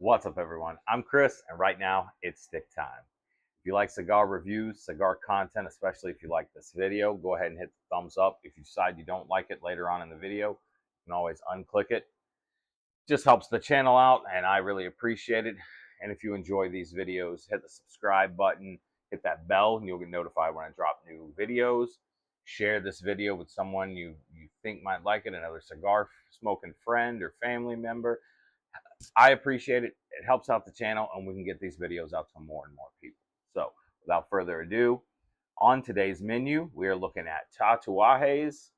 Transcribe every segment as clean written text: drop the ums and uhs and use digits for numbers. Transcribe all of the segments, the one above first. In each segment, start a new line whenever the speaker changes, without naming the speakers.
What's up, everyone? I'm Chris, and right now it's stick time. If you like cigar reviews, cigar content, especially if you like this video, go ahead and hit the thumbs up. If you decide you don't like it later on in the video, you can always unclick it. Just helps the channel out, and I really appreciate it. And if you enjoy these videos, hit the subscribe button, hit that bell, and you'll get notified when I drop new videos. Share this video with someone you think might like it, another cigar smoking friend or family member. I appreciate it. It helps out the channel, and we can get these videos out to more and more people. So, without further ado, on today's menu, we are looking at Tatuaje's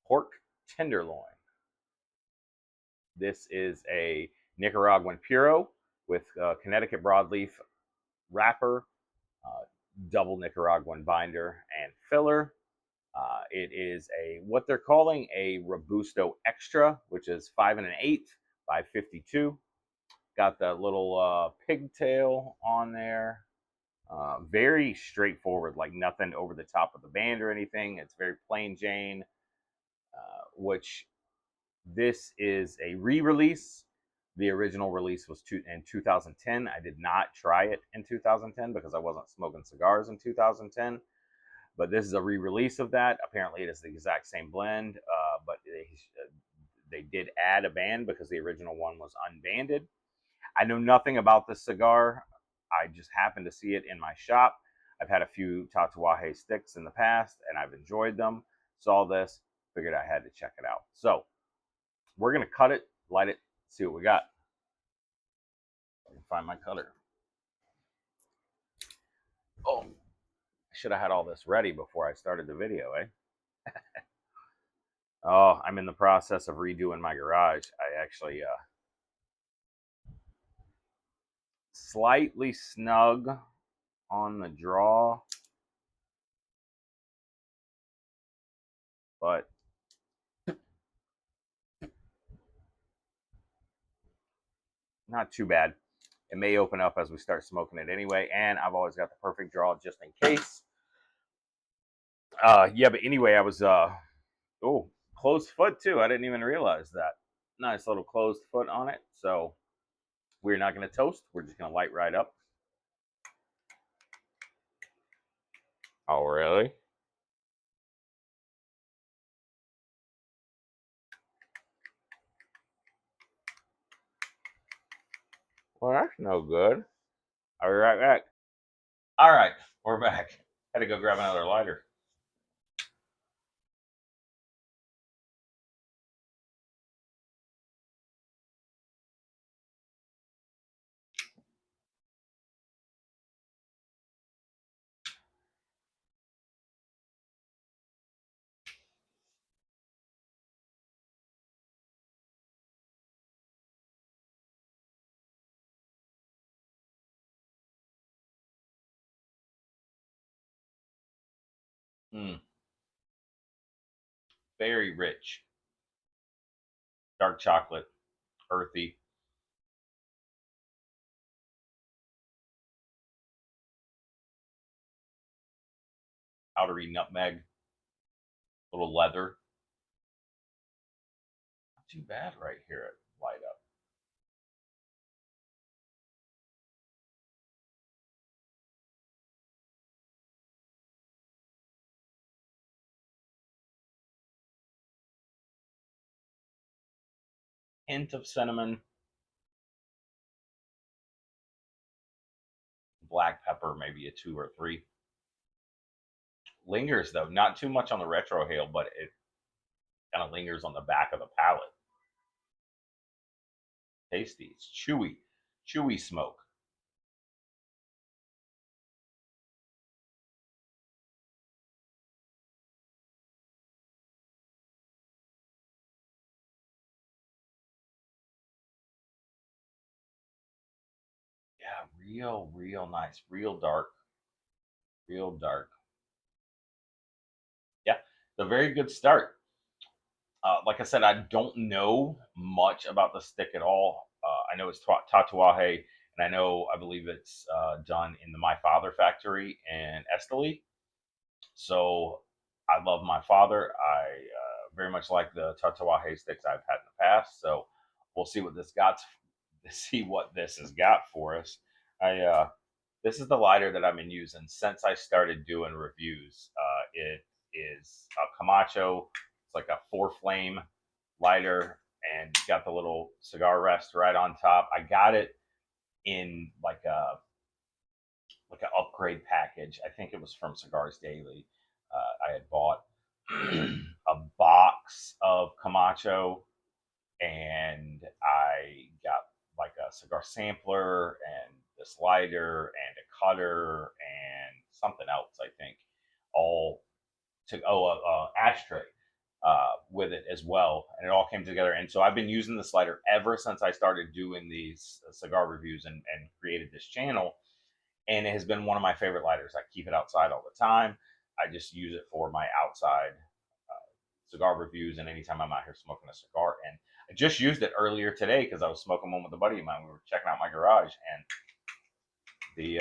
Pork Tenderloin. This is a Nicaraguan Puro with Connecticut broadleaf wrapper, double Nicaraguan binder and filler. It is what they're calling a Robusto Extra, which is 5 1/8 by 52. Got that little pigtail on there. Very straightforward, like nothing over the top of the band or anything. It's very plain Jane, which this is a re-release. The original release was in 2010. I did not try it in 2010 because I wasn't smoking cigars in 2010. But this is a re-release of that. Apparently, it is the exact same blend, but they did add a band because the original one was unbanded. I know nothing about this cigar. I just happened to see it in my shop. I've had a few Tatuaje sticks in the past, and I've enjoyed them. Saw this, figured I had to check it out. So we're going to cut it, light it, see what we got. I can find my cutter. Oh, I should have had all this ready before I started the video, eh? Oh, I'm in the process of redoing my garage. I actually slightly snug on the draw, but not too bad. It may open up as we start smoking it anyway, and I've always got the perfect draw just in case. Yeah, but anyway, I was closed foot too. I didn't even realize that. Nice little closed foot on it. So we're not going to toast. We're just going to light right up. Oh, really? Well, that's no good. I'll be right back. All right, we're back. Had to go grab another lighter. Very rich. Dark chocolate, earthy. Powdery nutmeg, little leather. Not too bad right here at light up. Hint of cinnamon, black pepper, maybe a 2 or 3. Lingers though, not too much on the retrohale, but it kind of lingers on the back of the palate. Tasty. It's chewy, chewy smoke. Yeah, real nice, real dark, real dark. Yeah, it's a very good start. Like I said, I don't know much about the stick at all. I know it's Tatuaje, and I believe it's done in the My Father factory in Esteli. So I love My Father. I very much like the Tatuaje sticks I've had in the past. So we'll see what this to see what this has got for us. This is the lighter that I've been using since I started doing reviews. It is a Camacho. It's like a 4 flame lighter, and got the little cigar rest right on top. I got it in like an upgrade package. I think it was from Cigars Daily. I had bought a box of Camacho, and I got like a cigar sampler and this lighter and a cutter and something else. I think all to ashtray with it as well, and it all came together. And so I've been using this lighter ever since I started doing these cigar reviews and created this channel, and it has been one of my favorite lighters. I keep it outside all the time. I just use it for my outside cigar reviews and anytime I'm out here smoking a cigar. And I just used it earlier today because I was smoking one with a buddy of mine. We were checking out my garage, and the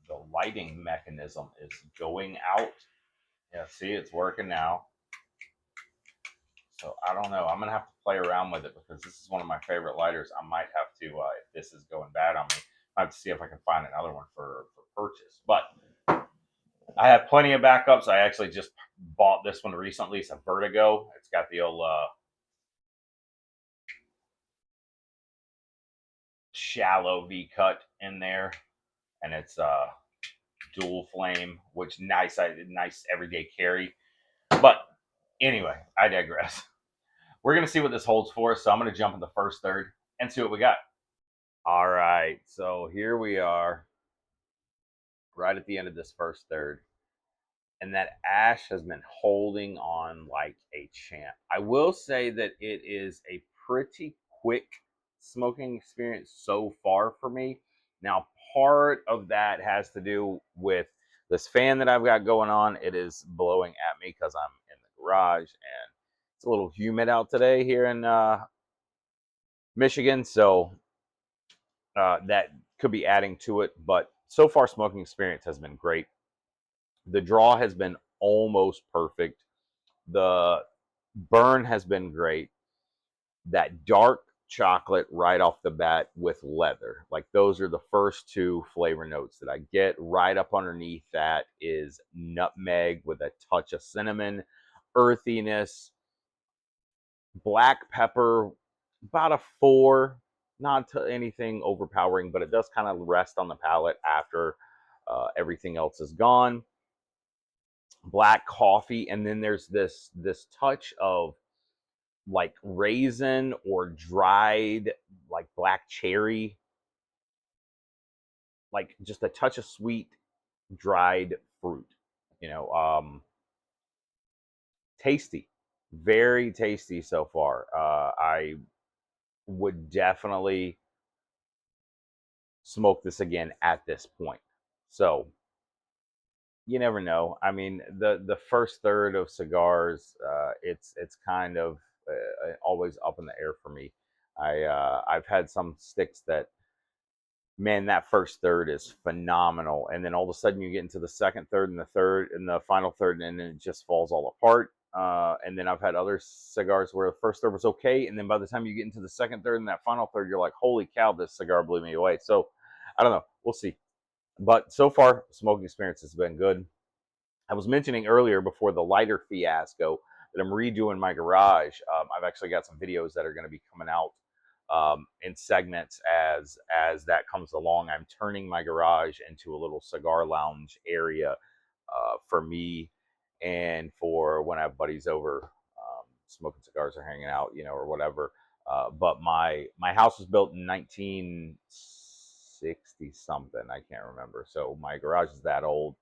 the lighting mechanism is going out. Yeah, see, it's working now. So I don't know. I'm gonna have to play around with it because this is one of my favorite lighters. I might have to, if this is going bad on me, I have to see if I can find another one for purchase. But I have plenty of backups. I actually just bought this one recently. It's a Vertigo. It's got the old shallow V cut in there, and it's dual flame, which nice everyday carry. But anyway, I digress. We're gonna see what this holds for us. So I'm gonna jump in the first third and see what we got. All right, so here we are, right at the end of this first third, and that ash has been holding on like a champ. I will say that it is a pretty quick smoking experience so far for me. Now, part of that has to do with this fan that I've got going on. It is blowing at me because I'm in the garage, and it's a little humid out today here in Michigan, so that could be adding to it. But so far, smoking experience has been great. The draw has been almost perfect. The burn has been great. That dark chocolate right off the bat with leather, like those are the first two flavor notes that I get. Right up underneath that is nutmeg with a touch of cinnamon, earthiness, black pepper, about a 4, not to anything overpowering, but it does kind of rest on the palate after everything else is gone. Black coffee, and then there's this touch of like raisin or dried like black cherry, like just a touch of sweet dried fruit, you know. Tasty, very tasty so far. I would definitely smoke this again at this point. So you never know. I mean, the first third of cigars, it's kind of always up in the air for me. I've had some sticks that, man, that first third is phenomenal, and then all of a sudden you get into the second third and the third and the final third, and then it just falls all apart. And then I've had other cigars where the first third was okay, and then by the time you get into the second third and that final third, you're like, holy cow, this cigar blew me away. So I don't know. We'll see. But so far, smoking experience has been good. I was mentioning earlier before the lighter fiasco that I'm redoing my garage. I've actually got some videos that are going to be coming out in segments as that comes along. I'm turning my garage into a little cigar lounge area for me and for when I have buddies over smoking cigars or hanging out, you know, or whatever. But my house was built in 1960 something. I can't remember. So my garage is that old.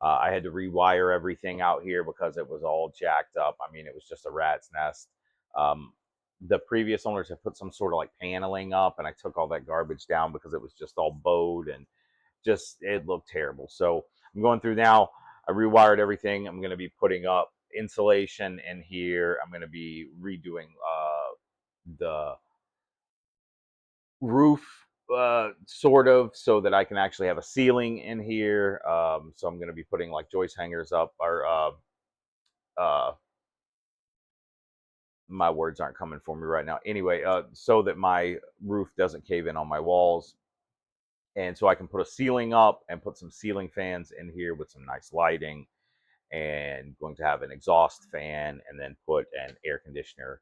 I had to rewire everything out here because it was all jacked up. I mean, it was just a rat's nest. Um, the previous owners had put some sort of like paneling up, and I took all that garbage down because it was just all bowed and just it looked terrible. So I'm going through now. I rewired everything. I'm going to be putting up insulation in here. I'm going to be redoing the roof sort of so that I can actually have a ceiling in here. So I'm going to be putting like joist hangers up or my words aren't coming for me right now. Anyway, so that my roof doesn't cave in on my walls, and so I can put a ceiling up and put some ceiling fans in here with some nice lighting, and going to have an exhaust fan, and then put an air conditioner.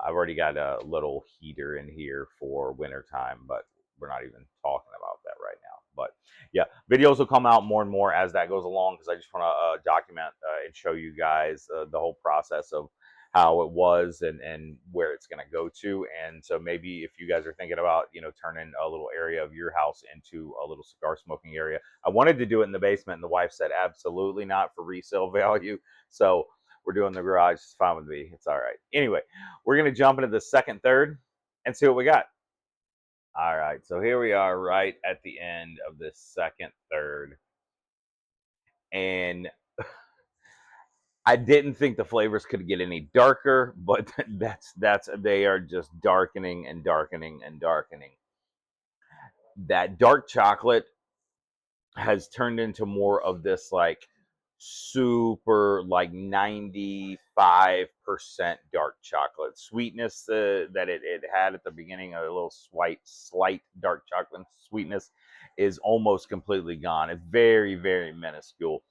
I've already got a little heater in here for wintertime, but we're not even talking about that right now. But yeah, videos will come out more and more as that goes along, because I just want to document and show you guys the whole process of how it was and where it's going to go to. And so maybe if you guys are thinking about, turning a little area of your house into a little cigar smoking area. I wanted to do it in the basement, and the wife said absolutely not for resale value. So we're doing the garage. It's fine with me. It's all right. Anyway, we're going to jump into the second third and see what we got. All right, so here we are right at the end of this second third. And I didn't think the flavors could get any darker, but that's they are just darkening and darkening and darkening. That dark chocolate has turned into more of this like super like 95% dark chocolate sweetness that it had at the beginning. A little slight dark chocolate sweetness is almost completely gone. It's very, very minuscule.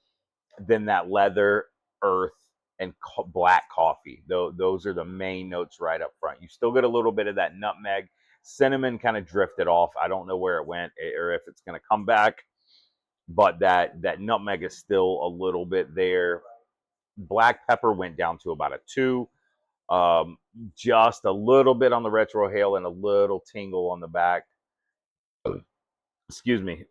Then that leather, earth, and black coffee. Those are the main notes right up front. You still get a little bit of that nutmeg. Cinnamon kind of drifted off. I don't know where it went or if it's going to come back, but that nutmeg is still a little bit there. Black pepper went down to about a 2. Just a little bit on the retrohale and a little tingle on the back. Excuse me.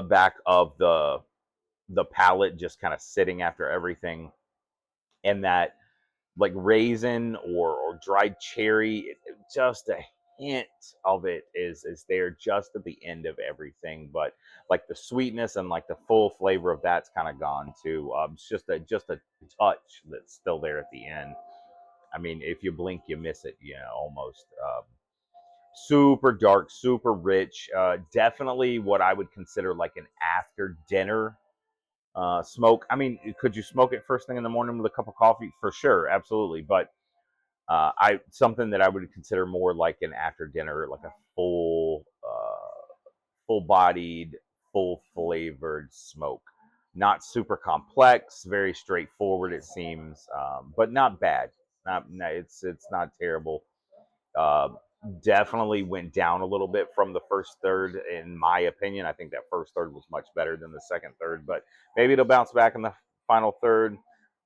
Back of the palate, just kind of sitting after everything, and that like raisin or dried cherry, just a hint of it is there just at the end of everything. But like the sweetness and like the full flavor of that's kind of gone too. It's just a touch that's still there at the end. I mean, if you blink you miss it, almost. Super dark, super rich, definitely what I would consider like an after dinner smoke. I mean, could you smoke it first thing in the morning with a cup of coffee? For sure, absolutely. But I something that I would consider more like an after dinner, like a full bodied, full flavored smoke. Not super complex, very straightforward it seems, but not bad. It's not terrible. Uh, Definitely went down a little bit from the first third, in my opinion. I think that first third was much better than the second third, but maybe it'll bounce back in the final third.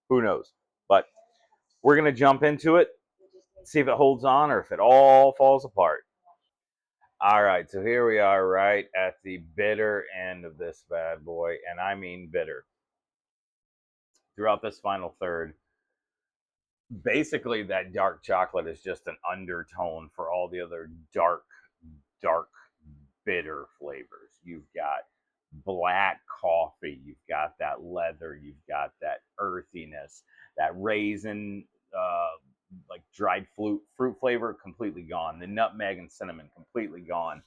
Who knows? But we're going to jump into it, see if it holds on or if it all falls apart. All right, so here we are right at the bitter end of this bad boy, and I mean bitter. Throughout this final third, basically that dark chocolate is just an undertone for all the other dark, bitter flavors. You've got black coffee, you've got that leather, you've got that earthiness, that raisin, like dried fruit flavor completely gone. The nutmeg and cinnamon completely gone.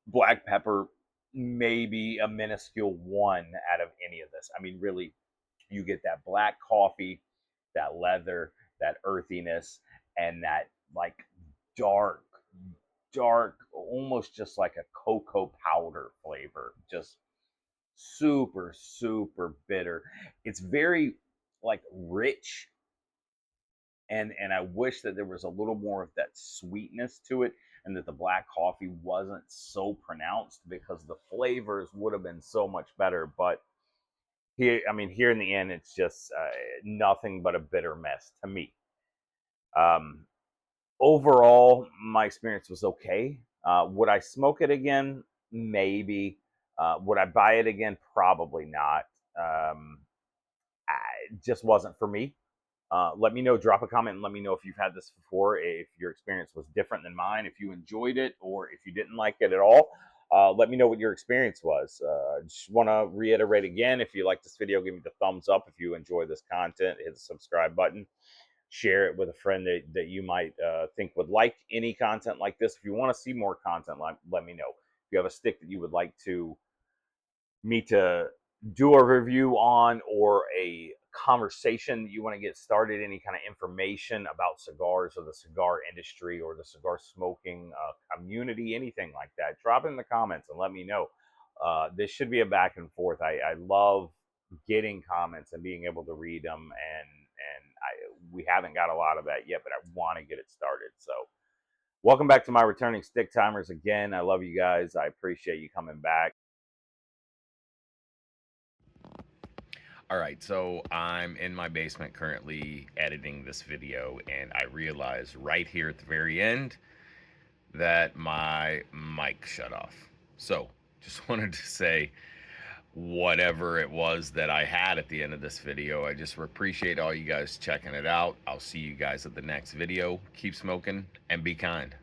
Black pepper, maybe a minuscule 1 out of any of this. I mean, really, you get that black coffee, that leather, that earthiness, and that like dark, almost just like a cocoa powder flavor. Just super, super bitter. It's very like rich, and I wish that there was a little more of that sweetness to it, and that the black coffee wasn't so pronounced, because the flavors would have been so much better. But here, I mean, here in the end, it's just nothing but a bitter mess to me. Um, Overall, my experience was okay. Would I smoke it again? Maybe. Would I buy it again? Probably not. It just wasn't for me. Let me know, drop a comment and let me know if you've had this before, if your experience was different than mine, if you enjoyed it, or if you didn't like it at all. Let me know what your experience was. Just want to reiterate again, if you like this video, give me the thumbs up. If you enjoy this content, hit the subscribe button. Share it with a friend that you might think would like any content like this. If you want to see more content, let me know. If you have a stick that you would like me to do a review on, or a conversation that you want to get started, any kind of information about cigars or the cigar industry or the cigar smoking community, anything like that, drop it in the comments and let me know. This should be a back and forth. I love getting comments and being able to read them, and we haven't got a lot of that yet, but I want to get it started. So welcome back to my returning stick timers again. I love you guys. I appreciate you coming back.
All right, so I'm in my basement currently editing this video, and I realized right here at the very end that my mic shut off. So just wanted to say whatever it was that I had at the end of this video, I just appreciate all you guys checking it out. I'll see you guys at the next video. Keep smoking and be kind.